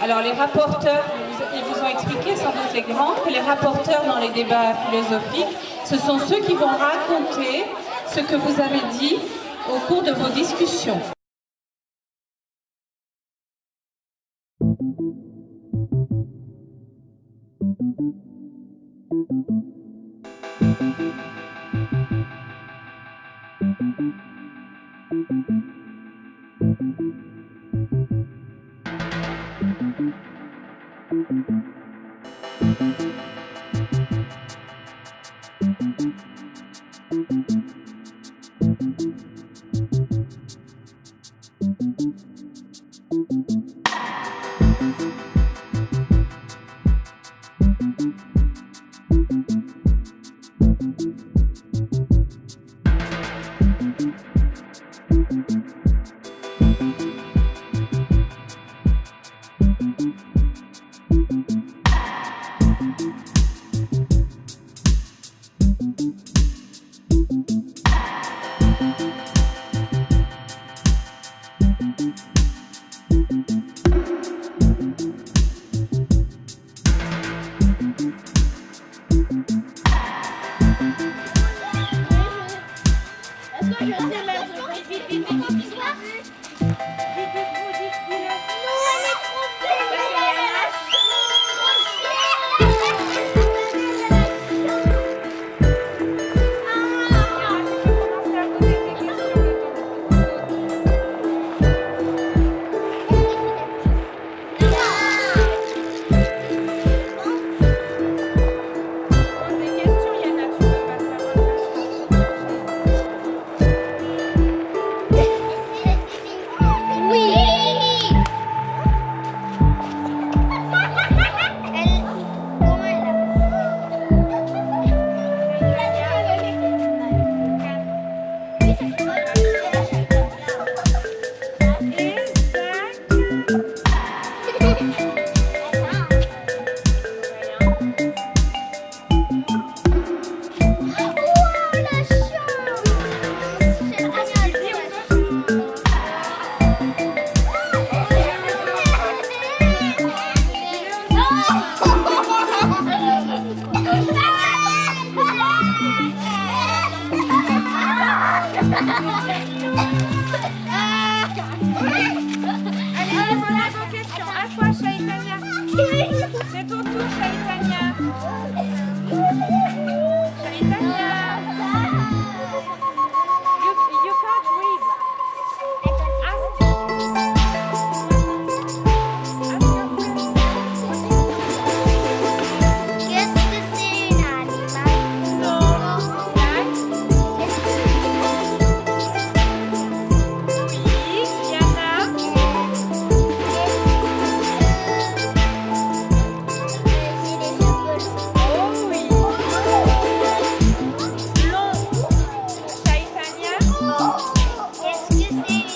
Alors les rapporteurs, ils vous ont expliqué, sans doute les grands, que les rapporteurs dans les débats philosophiques, ce sont ceux qui vont raconter ce que vous avez dit au cours de vos discussions. Allez, voilà vos questions. À toi, Chaitanya. C'est ton tour, Chaitanya. Chaitanya. You can't read. Ask your friends. Qu'est-ce que c'est un animal? Non. Zach. Oui. Diana. J'ai des cheveux Oh oui. Long. Chaitanya. longs. Qu'est-ce que c'est une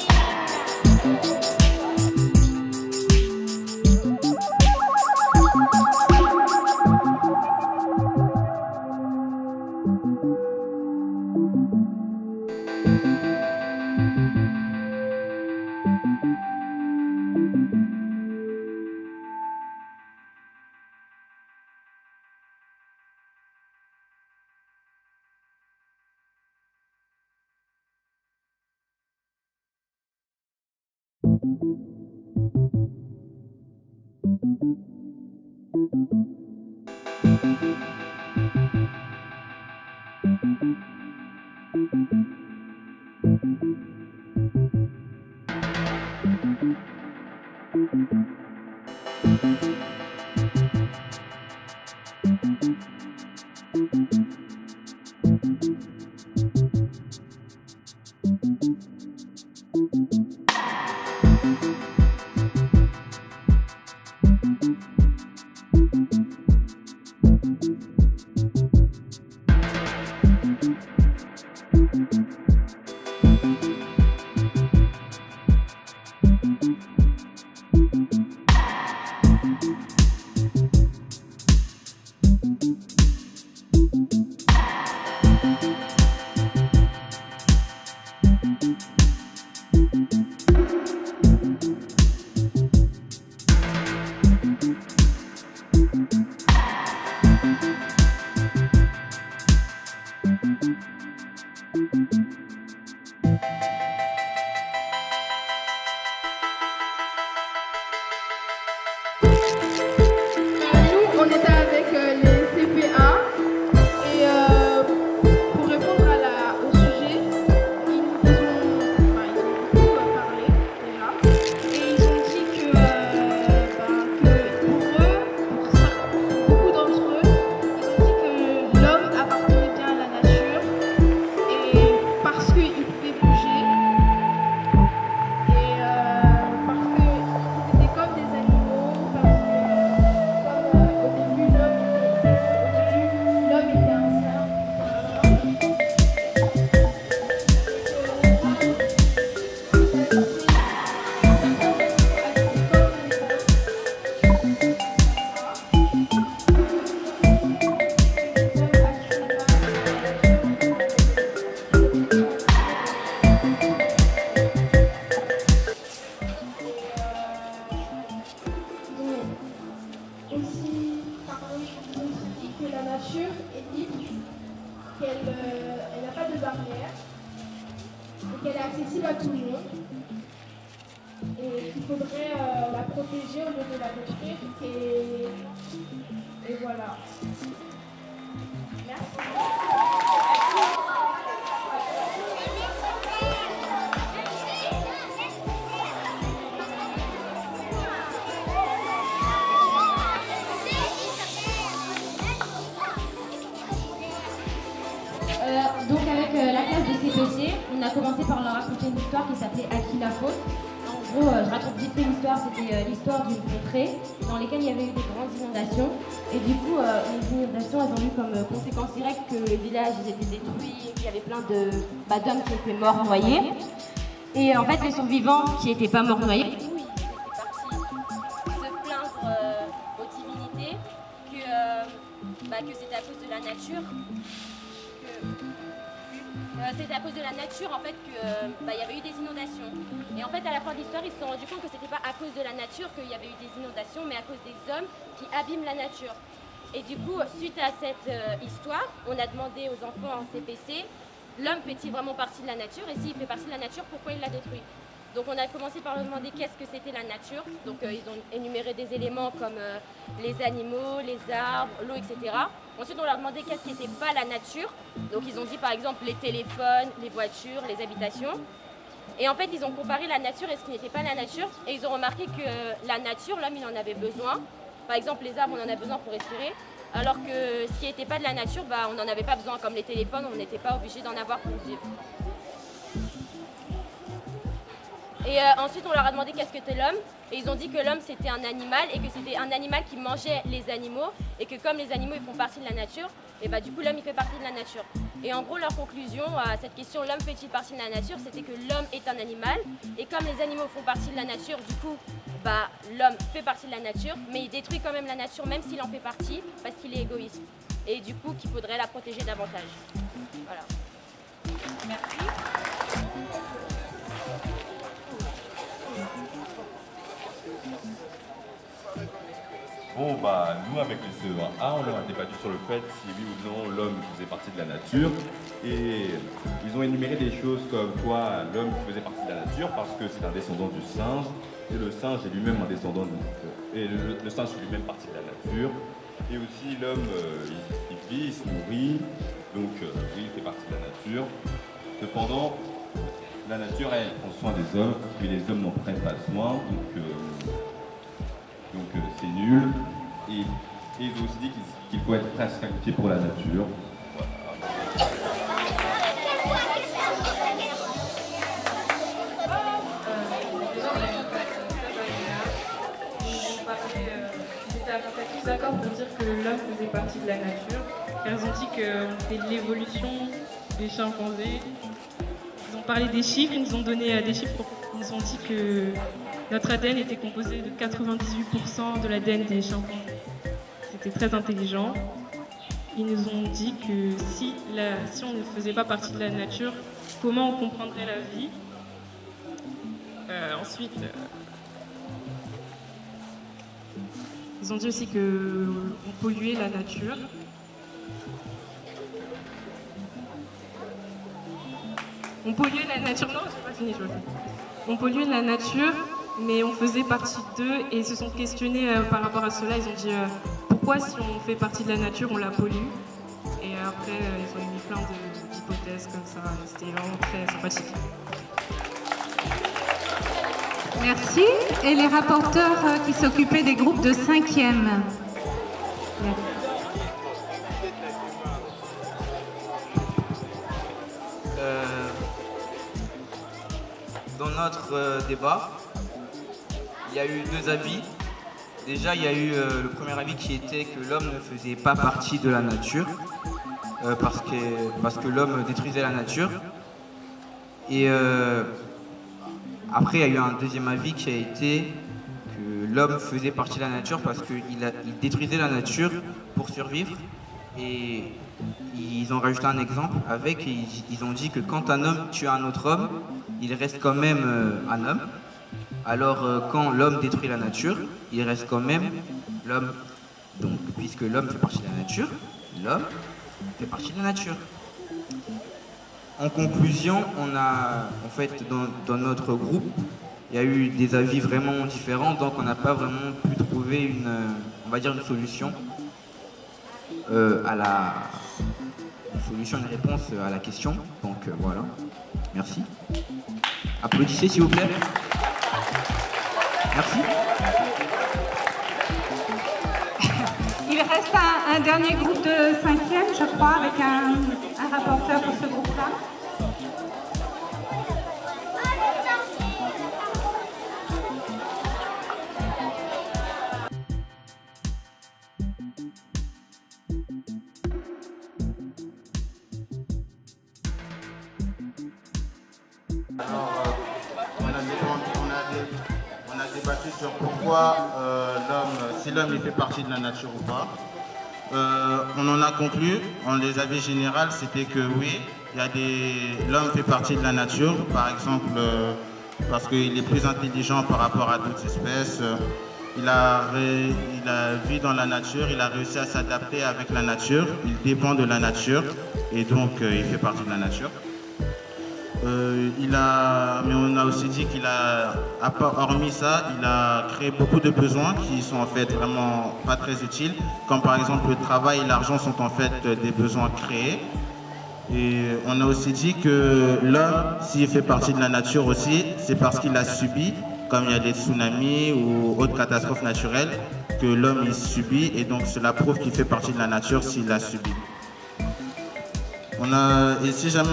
nature est libre, qu'elle n'a pas de barrière, et qu'elle est accessible à tout le monde, et qu'il faudrait la protéger au lieu de la détruire, et voilà. Merci. Donc avec la classe de CPC, on a commencé par leur raconter une histoire qui s'appelait À qui la faute. En gros, je raconte vite fait l'histoire, c'était l'histoire d'une contrée dans laquelle il y avait eu des grandes inondations. Et du coup, les inondations, elles ont eu comme conséquence directe que les villages ils étaient détruits, qu'il y avait plein d'hommes qui étaient morts noyés. Et en fait, les survivants qui n'étaient pas morts noyés, du coup, ils étaient partis se plaindre aux divinités que c'était à cause de la nature. C'était à cause de la nature en fait qu'il y avait eu des inondations. Et en fait à la fin de l'histoire ils se sont rendus compte que c'était pas à cause de la nature qu'il y avait eu des inondations, mais à cause des hommes qui abîment la nature. Et du coup, suite à cette histoire, on a demandé aux enfants en CPC, l'homme fait-il vraiment partie de la nature? Et s'il fait partie de la nature, pourquoi il l'a détruit? Donc on a commencé par leur demander qu'est-ce que c'était la nature. Donc ils ont énuméré des éléments comme les animaux, les arbres, l'eau, etc. Ensuite on leur a demandé qu'est-ce qui n'était pas la nature. Donc ils ont dit par exemple les téléphones, les voitures, les habitations. Et en fait ils ont comparé la nature et ce qui n'était pas la nature. Et ils ont remarqué que la nature, l'homme il en avait besoin. Par exemple les arbres on en a besoin pour respirer. Alors que ce qui n'était pas de la nature, on n'en avait pas besoin. Comme les téléphones, on n'était pas obligé d'en avoir pour vivre. Et ensuite, on leur a demandé qu'est-ce que c'était l'homme. Et ils ont dit que l'homme, c'était un animal et que c'était un animal qui mangeait les animaux. Et que comme les animaux, ils font partie de la nature, et du coup, l'homme, il fait partie de la nature. Et en gros, leur conclusion à cette question, l'homme fait-il partie de la nature, c'était que l'homme est un animal. Et comme les animaux font partie de la nature, du coup, l'homme fait partie de la nature. Mais il détruit quand même la nature, même s'il en fait partie, parce qu'il est égoïste. Et du coup, qu'il faudrait la protéger davantage. Voilà. Merci. Bon, nous, avec les CE1A, on a débattu sur le fait si oui ou non l'homme faisait partie de la nature. Et ils ont énuméré des choses comme quoi l'homme faisait partie de la nature parce que c'est un descendant du singe. Et le singe est lui-même un descendant et le singe fait lui-même partie de la nature. Et aussi l'homme, il vit, il se nourrit. Donc oui, il fait partie de la nature. Cependant, la nature, elle prend soin des hommes, mais les hommes n'en prennent pas soin. Donc c'est nul. Et ils ont aussi dit qu'il faut être prêt à se sacrifier pour la nature. Ils étaient à peu près tous d'accord pour dire que l'homme faisait partie de la nature. Car ils ont dit qu'on fait l'évolution des chimpanzés. Ils ont parlé des chiffres, ils nous ont donné des chiffres. Ils nous ont dit que notre ADN était composé de 98% de l'ADN des chimpanzés. C'était très intelligent. Ils nous ont dit que si on ne faisait pas partie de la nature, comment on comprendrait la vie. Ensuite, ils ont dit aussi qu'on polluait la nature. On polluait la nature, non, j'ai pas fini, je vois. On polluait la nature, mais on faisait partie d'eux et ils se sont questionnés par rapport à cela. Ils ont dit pourquoi si on fait partie de la nature, on la pollue. Et après, ils ont émis plein d'hypothèses comme ça. C'était vraiment très sympathique. Merci. Et les rapporteurs qui s'occupaient des groupes de 5e. Dans notre débat, il y a eu deux avis. Déjà, il y a eu le premier avis qui était que l'homme ne faisait pas partie de la nature parce que l'homme détruisait la nature. Et après, il y a eu un deuxième avis qui a été que l'homme faisait partie de la nature parce qu'il détruisait la nature pour survivre. Et ils ont rajouté un exemple ils ont dit que quand un homme tue un autre homme, il reste quand même un homme. Alors quand l'homme détruit la nature, il reste quand même l'homme. Donc, puisque l'homme fait partie de la nature, l'homme fait partie de la nature. En conclusion, on a, en fait, dans notre groupe, il y a eu des avis vraiment différents, donc on n'a pas vraiment pu trouver on va dire une solution une réponse à la question. Donc voilà, merci. Applaudissez s'il vous plaît. Merci. Il reste un dernier groupe de 5e, je crois, avec un rapporteur pour ce groupe-là. Alors, on a débattu sur pourquoi si l'homme il fait partie de la nature ou pas. On en a conclu, en les avis généraux, c'était que oui, l'homme fait partie de la nature, par exemple, parce qu'il est plus intelligent par rapport à d'autres espèces. Il vit dans la nature, il a réussi à s'adapter avec la nature, il dépend de la nature et donc il fait partie de la nature. Mais on a aussi dit hormis ça, il a créé beaucoup de besoins qui sont en fait vraiment pas très utiles, comme par exemple le travail et l'argent sont en fait des besoins créés. Et on a aussi dit que l'homme, s'il fait partie de la nature aussi, c'est parce qu'il a subi, comme il y a des tsunamis ou autres catastrophes naturelles, que l'homme il subit, et donc cela prouve qu'il fait partie de la nature s'il l'a subi. Et si jamais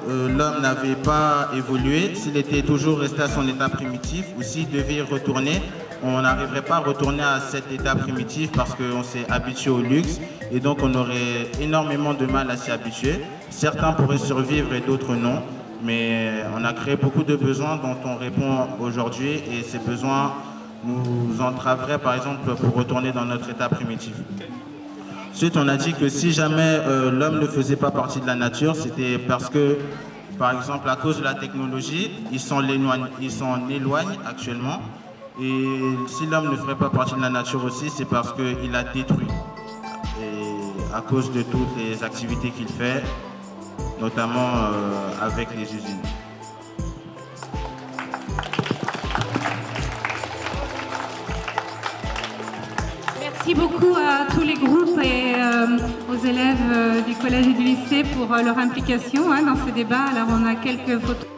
l'homme n'avait pas évolué, s'il était toujours resté à son état primitif, ou s'il devait y retourner, on n'arriverait pas à retourner à cet état primitif parce qu'on s'est habitué au luxe et donc on aurait énormément de mal à s'y habituer. Certains pourraient survivre et d'autres non, mais on a créé beaucoup de besoins dont on répond aujourd'hui et ces besoins nous entraveraient par exemple pour retourner dans notre état primitif. Ensuite, on a dit que si jamais l'homme ne faisait pas partie de la nature, c'était parce que, par exemple, à cause de la technologie, il s'en éloigne actuellement. Et si l'homme ne ferait pas partie de la nature aussi, c'est parce qu'il a détruit. Et à cause de toutes les activités qu'il fait, notamment avec les usines. Merci beaucoup à tous les groupes et aux élèves du collège et du lycée pour leur implication dans ce débat. Alors on a quelques photos.